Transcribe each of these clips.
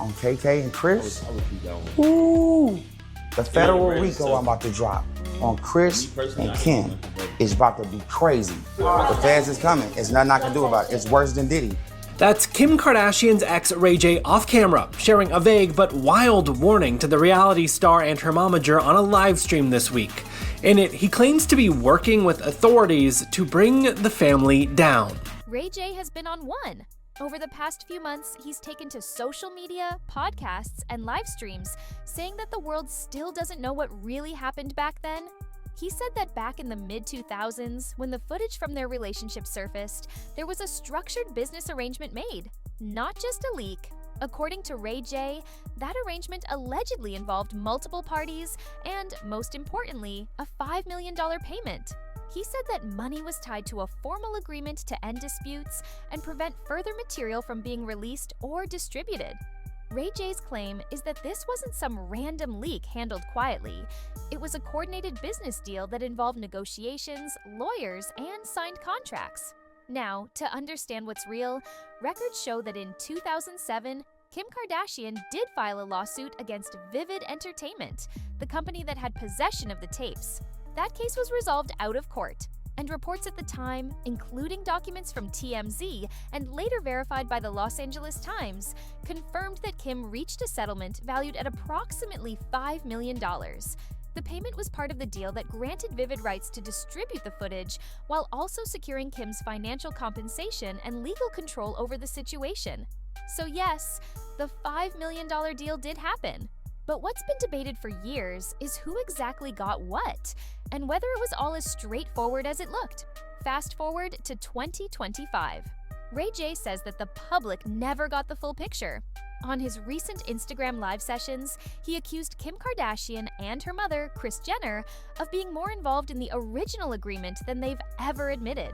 on KK and Chris. I would keep that one. Ooh, the federal Yeah, RICO I'm about to drop on Chris and Kim is about to be crazy. The feds is coming. It's nothing I can do about it. It's worse than Diddy. That's Kim Kardashian's ex Ray J off camera, sharing a vague but wild warning to the reality star and her momager on a live stream this week. In it, he claims to be working with authorities to bring the family down. Ray J has been on one. Over the past few months, he's taken to social media, podcasts, and live streams, saying that the world still doesn't know what really happened back then. He said that back in the mid-2000s, when the footage from their relationship surfaced, there was a structured business arrangement made, not just a leak. According to Ray J, that arrangement allegedly involved multiple parties and, most importantly, a $5 million payment. He said that money was tied to a formal agreement to end disputes and prevent further material from being released or distributed. Ray J's claim is that this wasn't some random leak handled quietly. It was a coordinated business deal that involved negotiations, lawyers, and signed contracts. Now, to understand what's real, records show that in 2007, Kim Kardashian did file a lawsuit against Vivid Entertainment, the company that had possession of the tapes. That case was resolved out of court, and reports at the time, including documents from TMZ and later verified by the Los Angeles Times, confirmed that Kim reached a settlement valued at approximately $5 million. The payment was part of the deal that granted Vivid rights to distribute the footage while also securing Kim's financial compensation and legal control over the situation. So yes, the $5 million deal did happen. But what's been debated for years is who exactly got what, and whether it was all as straightforward as it looked. Fast forward to 2025. Ray J says that the public never got the full picture. On his recent Instagram live sessions, he accused Kim Kardashian and her mother, Kris Jenner, of being more involved in the original agreement than they've ever admitted.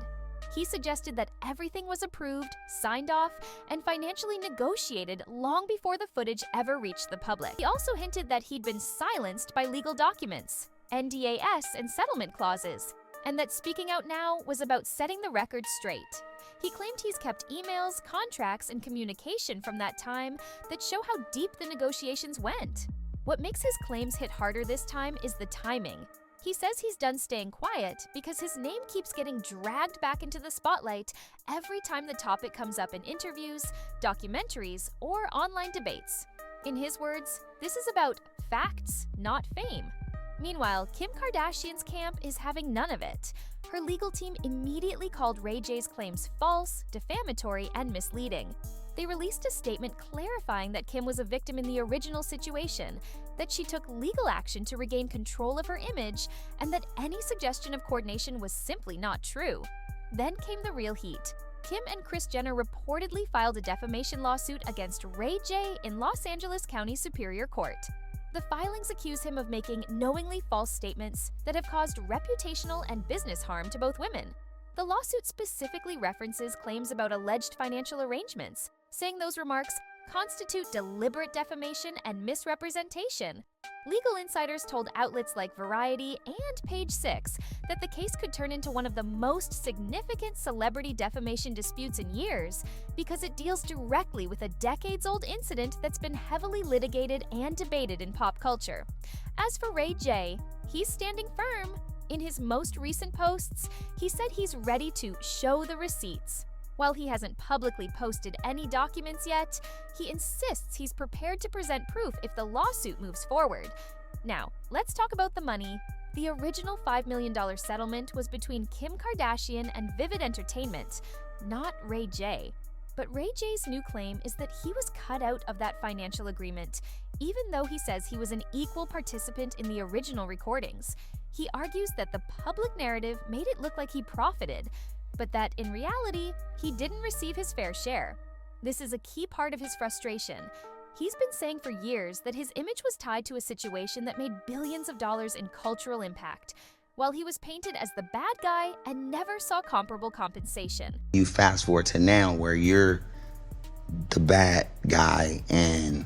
He suggested that everything was approved, signed off, and financially negotiated long before the footage ever reached the public. He also hinted that he'd been silenced by legal documents, NDAs, and settlement clauses, and that speaking out now was about setting the record straight. He claimed he's kept emails, contracts, and communication from that time that show how deep the negotiations went. What makes his claims hit harder this time is the timing. He says he's done staying quiet because his name keeps getting dragged back into the spotlight every time the topic comes up in interviews, documentaries, or online debates. In his words, this is about facts, not fame. Meanwhile, Kim Kardashian's camp is having none of it. Her legal team immediately called Ray J's claims false, defamatory, and misleading. They released a statement clarifying that Kim was a victim in the original situation, that she took legal action to regain control of her image, and that any suggestion of coordination was simply not true. Then came the real heat. Kim and Kris Jenner reportedly filed a defamation lawsuit against Ray J in Los Angeles County Superior Court. The filings accuse him of making knowingly false statements that have caused reputational and business harm to both women. The lawsuit specifically references claims about alleged financial arrangements, saying those remarks constitute deliberate defamation and misrepresentation. Legal insiders told outlets like Variety and Page Six that the case could turn into one of the most significant celebrity defamation disputes in years because it deals directly with a decades-old incident that's been heavily litigated and debated in pop culture. As for Ray J, he's standing firm. In his most recent posts, he said he's ready to show the receipts. While he hasn't publicly posted any documents yet, he insists he's prepared to present proof if the lawsuit moves forward. Now, let's talk about the money. The original $5 million settlement was between Kim Kardashian and Vivid Entertainment, not Ray J. But Ray J's new claim is that he was cut out of that financial agreement, even though he says he was an equal participant in the original recordings. He argues that the public narrative made it look like he profited, but that in reality, he didn't receive his fair share. This is a key part of his frustration. He's been saying for years that his image was tied to a situation that made billions of dollars in cultural impact, while he was painted as the bad guy and never saw comparable compensation. You fast forward to now where you're the bad guy, and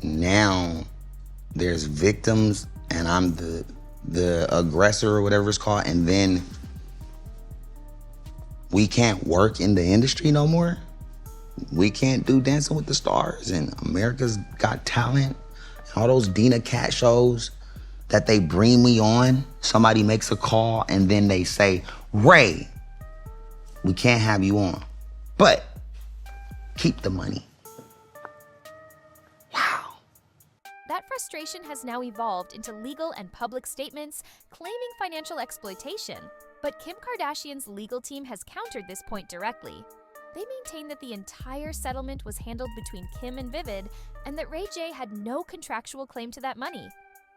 now there's victims and I'm the aggressor or whatever it's called, and then we can't work in the industry no more. we can't do Dancing with the Stars and America's Got Talent, and all those Dina Cat shows that they bring me on. Somebody makes a call and then they say, Ray, we can't have you on, but keep the money. Wow. That frustration has now evolved into legal and public statements claiming financial exploitation. But Kim Kardashian's legal team has countered this point directly. They maintain that the entire settlement was handled between Kim and Vivid, and that Ray J had no contractual claim to that money.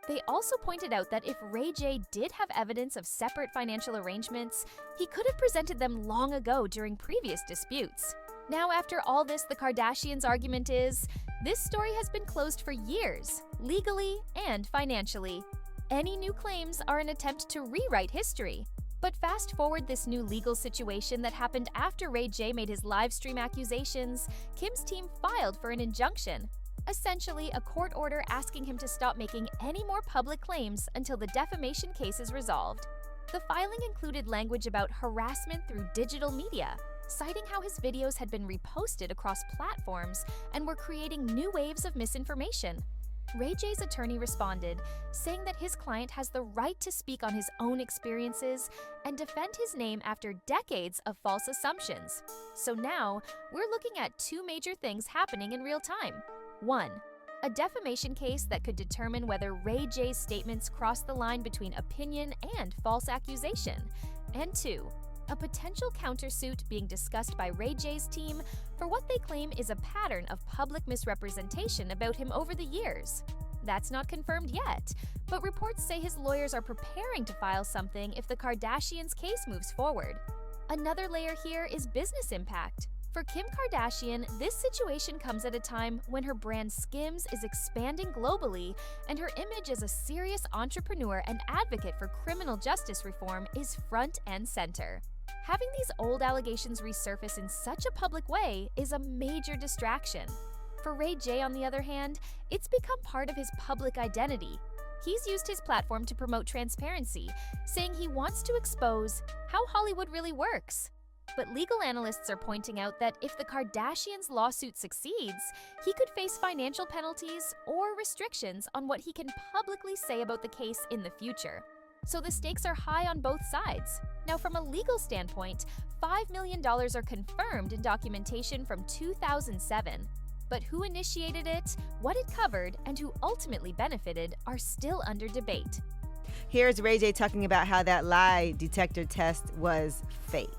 They also pointed out that if Ray J did have evidence of separate financial arrangements, he could have presented them long ago during previous disputes. Now, after all this, the Kardashians' argument is, this story has been closed for years, legally and financially. Any new claims are an attempt to rewrite history. But fast forward this new legal situation that happened after Ray J made his live stream accusations, Kim's team filed for an injunction. Essentially, a court order asking him to stop making any more public claims until the defamation case is resolved. The filing included language about harassment through digital media, citing how his videos had been reposted across platforms and were creating new waves of misinformation. Ray J's attorney responded, saying that his client has the right to speak on his own experiences and defend his name after decades of false assumptions. So now, we're looking at two major things happening in real time. 1. A defamation case that could determine whether Ray J's statements cross the line between opinion and false accusation. And 2. A potential countersuit being discussed by Ray J's team for what they claim is a pattern of public misrepresentation about him over the years. That's not confirmed yet, but reports say his lawyers are preparing to file something if the Kardashians' case moves forward. Another layer here is business impact. For Kim Kardashian, this situation comes at a time when her brand Skims is expanding globally and her image as a serious entrepreneur and advocate for criminal justice reform is front and center. Having these old allegations resurface in such a public way is a major distraction. For Ray J, on the other hand, it's become part of his public identity. He's used his platform to promote transparency, saying he wants to expose how Hollywood really works. But legal analysts are pointing out that if the Kardashians' lawsuit succeeds, he could face financial penalties or restrictions on what he can publicly say about the case in the future. So the stakes are high on both sides. Now, from a legal standpoint, $5 million are confirmed in documentation from 2007. But who initiated it, what it covered, and who ultimately benefited are still under debate. Here's Ray J talking about how that lie detector test was fake.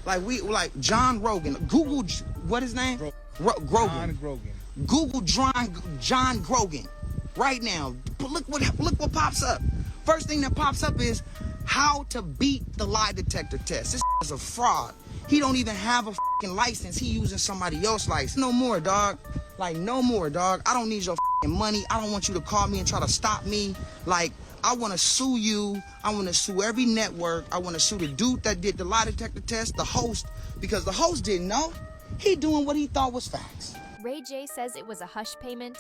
Like John Rogan. Google, what his name? Grogan. John Grogan. Google John Grogan right now. Look what pops up. First thing that pops up is how to beat the lie detector test. This is a fraud. He don't even have a fucking license. He using somebody else's license. No more, dog. Like, no more, dog. I don't need your fucking money. I don't want you to call me and try to stop me. Like, I want to sue you. I want to sue every network. I want to sue the dude that did the lie detector test, the host, because the host didn't know. He doing what he thought was facts. Ray J says it was a hush payment.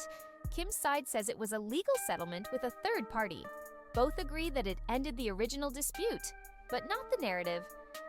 Kim's side says it was a legal settlement with a third party. Both agree that it ended the original dispute, but not the narrative.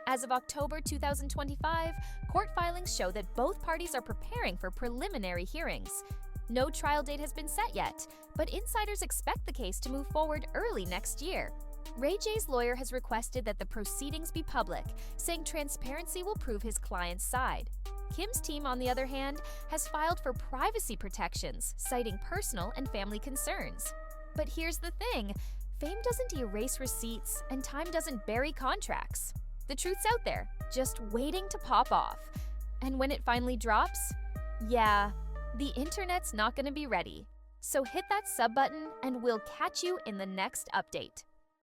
As of October 2025, court filings show that both parties are preparing for preliminary hearings. No trial date has been set yet, but insiders expect the case to move forward early next year. Ray J's lawyer has requested that the proceedings be public, saying transparency will prove his client's side. Kim's team, on the other hand, has filed for privacy protections, citing personal and family concerns. But here's the thing, fame doesn't erase receipts and time doesn't bury contracts. The truth's out there, just waiting to pop off. And when it finally drops, yeah, the internet's not going to be ready. So hit that sub button and we'll catch you in the next update.